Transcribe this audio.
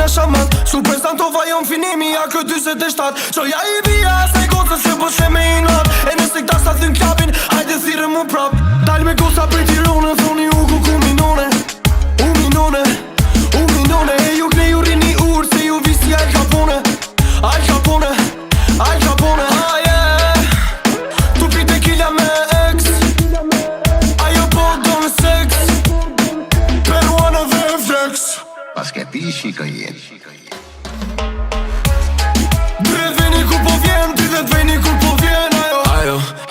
na shaman Super stantova jon finimi ja kë 27 Qoja i bia se gocës që po sheme i not E nëse këta sa thyn klapin hajde thire mu prap Dal me gosa për Tirone thoni ugu ku minone U minone E ju kne ju rini ur se ju visi Al Capone Al Capone Al Capone ah yeah Tu pi tequila me ex Ajo po do me sex Peruana dhe flex Pas ke pi shiko jet Dret veni ku po vjen, ty dhet veni ku po vjen Ajo